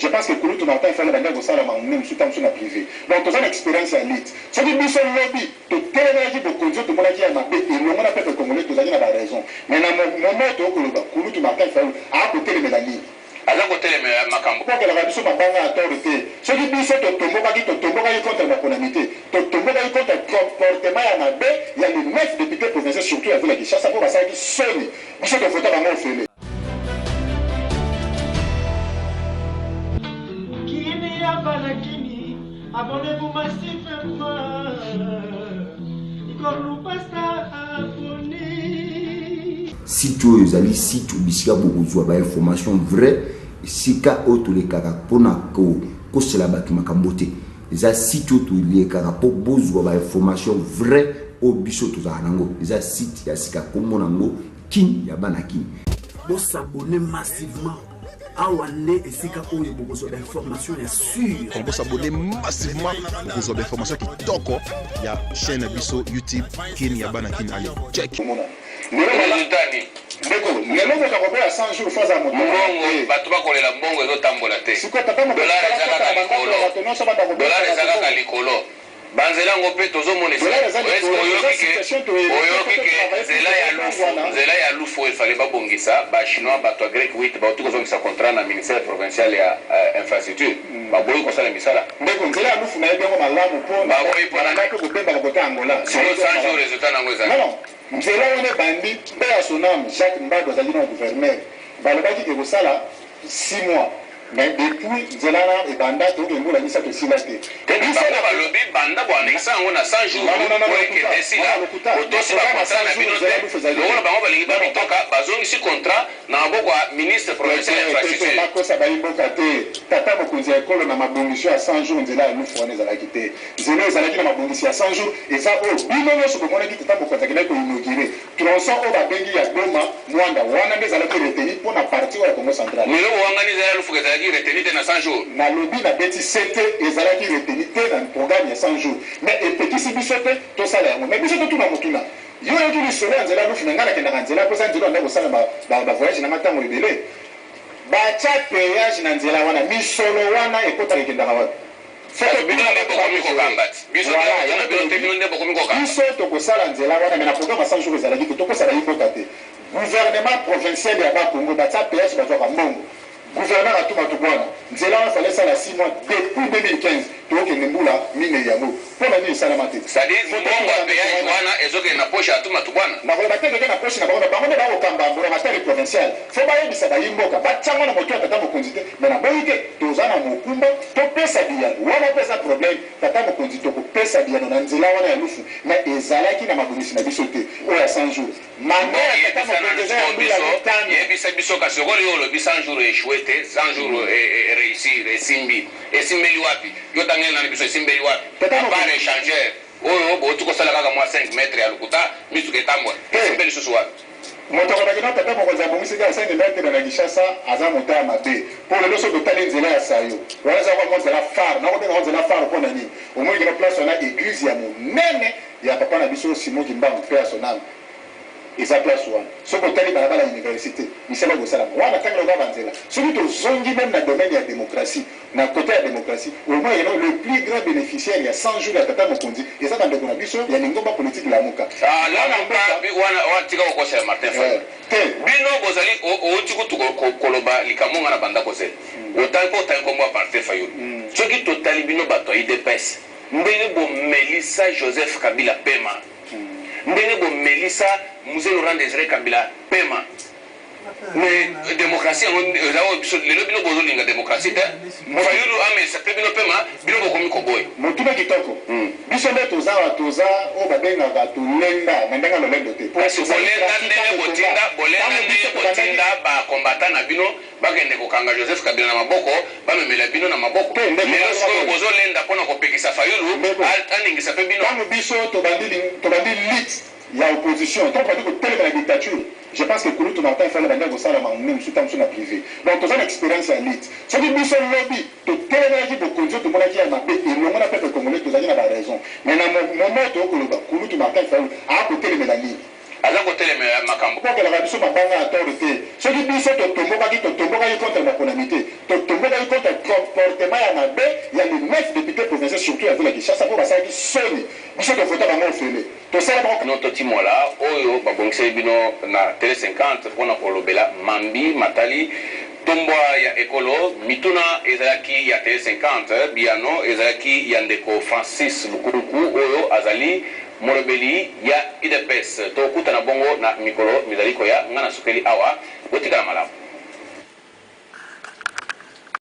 je pense que Kouloutou Martin il fallait que ça même sous tension privé. Donc tu as une expérience à l'élite. Ce qui dit son lobby, tu téléménages pour conduire tout le monde qui a ma bête et le monde a fait congolais, tu as raison. Mais dans mon moment, Kouloutou Martin il fallait à côté les médailles. Aza côté les makambo. Pour que la radio soit banga autorité. Ce qui dit c'est que tombo contre la conamité. Tombo contre le comportement à ma bête, il y a les 9 députés provinciaux surtout à la Kinshasa pour passer qui sonne. Vous savez que faut pas m'en faire. Abonnez-vous massivement. Site oyo ezali site bisika bokozwa ba information vraie sika oyo tolekaka mpona kosala bato makambo te eza site oyo tolekaka mpo bozwa ba information vraie oyo biso tozala nango eza site ya sika kombo nango Kin ya bana Kin. Bosabone massivement. Awane esika oyo bokozwa ba information ya sûr. On peut s'abonner massivement pour des informations qui toko ya chaîne biso YouTube Kin ya bana Kin ali check. Ndeko, lelo ko takoboya 100 jours faza moto. Mbongo bato bakolela mbongo ezotambola te. Dollar ezalaka likolo. Banzela ngo pe tozomonesa. Oyoki ke nzela ya lufu efale babongisa ba chinois bato grec 8 bato kozongisa contrat na ministère provincial ya infrastructure. Baboyi kosala misala. Ndeko nzela ya lufu na yebengo malamu po. Baboyi pona ko kubemba ko Angola. Solo 100 jours résultat nango ezali. Non. Nzela wana bandi mpe ya sonam Jacques Mbado azali na gouverneur balobaki ke kosala 6 mois mais depuis nzela na ebanda tokengola misa tosila te balobi banda boanekisa yango na 100 jours oekende esila otosi bacontra na bino te lokola bango balingi babitoka bazongisi contrat na maboko ya ministre provincial ya infrastructure bakosa bayimboka te tata mokonzi ya ekolo na mabongiso ya 100 jours nzela ya lufu wana ezalaki te nzela ezalaki na mabongisi ya 100 jours eza oyo bino nyonso bomonaki tata mokonzi akendaki koinaugure tronçon oyo babengi ya Goma Mwanda wana nde ezalaki reteni mpo na parti oyo ya Congo central lelo bowangani nzela ya lufu ezalaki reteni te na 100 jours na lobi na beti sete ezalaki reteni te na programme ya 100 jours mais epekisi biso te tosala yango mais biso totuna motuna yo yoki lisolo ya nzela lufu na ngai nakendaka nzela mposa nzela anda kosala bavoyage na nga ntango ebele batya payage na nzela wana misolo wana ekotaka ekendaka wapi biso tokosala nzela wana me na programme ya 100 jours ezalaki te tokosala yimboka te gouvernement provincial ya bakongo batya payage bazwaka mbongo gouverneur atuma tobwana nzela wana fale esala 6 mois depuis 2015 tokende mbula mine yango mpona nini esalama te wana ezokende na poshe atuma tobwana nakoloba te keke na poshe na bango nde bakokamba mbulamatari provincial fo bayebisa bayimboka batiango na moto ya tata mokonzi te me naboyi te toza na mokumba topesa biyano wana mpe eza problème tata mokonzi tokopesa biyano na nzela wana ya lufu me ezalaki na mabongisi na biso te oyo ya 100 jours manda ya tata mokonzi eza ya mbula mitano yebisa biso kasi okoli oyo olobi 100 jours échoué te 100 jours réussir esimbeli wapi yo tangeli nani biso esimbeli wapi apart échangeur oyo boti kosala kaka mwa 5 mètres ya lokuta misuka etambola esimbeli susu wapi moto akolaki na tata mokonzi abongisi kaka 5 mètres na Kinshasa aza moto ya mabe mpo lelo so totali nzela ya sayo wana eza kwa nzela phare nakobenga nzela phare mpo na nini omongi na place wana église ya monene ya papa na biso Simon Kimbangu mpe ya sonami eza place wana soki otali balabala ya université misala kosalama wana ntango loba banzela soki tozongi meme na domaine ya démocratie na côté ya démocratie au moins le plus grand bénéficiaire ya 100 jours ya tata mokonzi eza bandeko na biso ya lingomba politique lamuka wana tika kokosela Martin Fayulu te bino bozali oti kutu koloba likambo nga na banda kosela otali mpo otali nkombo ya Martin Fayulu soki totali bino bato ya UDPS ndenge bomelisa Joseph Kabila pema ndenge bomelisa Mzee Laurent Désiré Kabila pema mais démocratie lelo bino bozolinga démocratie te Fayulu amesa pe bino pema bino bokomi koboye motuna kitoko biso nde toza oyo babengaka tolenda na ndenge lolendo te bolenda ndenge botinda bakombata na bino bakende kokanga Joseph Kabila na maboko bamemela bino na maboko lelo sikoyo bozolenda mpona kopekisa Fayulu aningisa pe bino ntango biso tobandi lit ya opposition tant que telle la dictature je pense que Kouloutou Martin fallait bander au salaire même sous tension privé donc tu as une expérience à l'élite ce qui biso lobby to téléménager pour conduire tout le monde qui a mabé et le monde a peuple congolais tu as une raison mais dans mon moment to Kouloutou Martin fallait à côté les mélanie aza côté les makambo pour que la radio soit banga autorité ce qui biso to tomboka contre la conamité to tomboka contre comportement ya mabe ya les 9 députés provinciaux surtout ya ville ya Kinshasa pour basalaki soni biso tofota bango ofele tosala bango no totimola oyo babongiseli bino na tele 50 mpona kolobela mambi matali tombwa ya ekolo mituna ezalaki ya tele 50 biano ezalaki ya ndeko Francis Lukuruku oyo azali molobeli ya UDPS tokutana bongo na mikolo mizaliko ya ngana sukeli awa otikala malamu.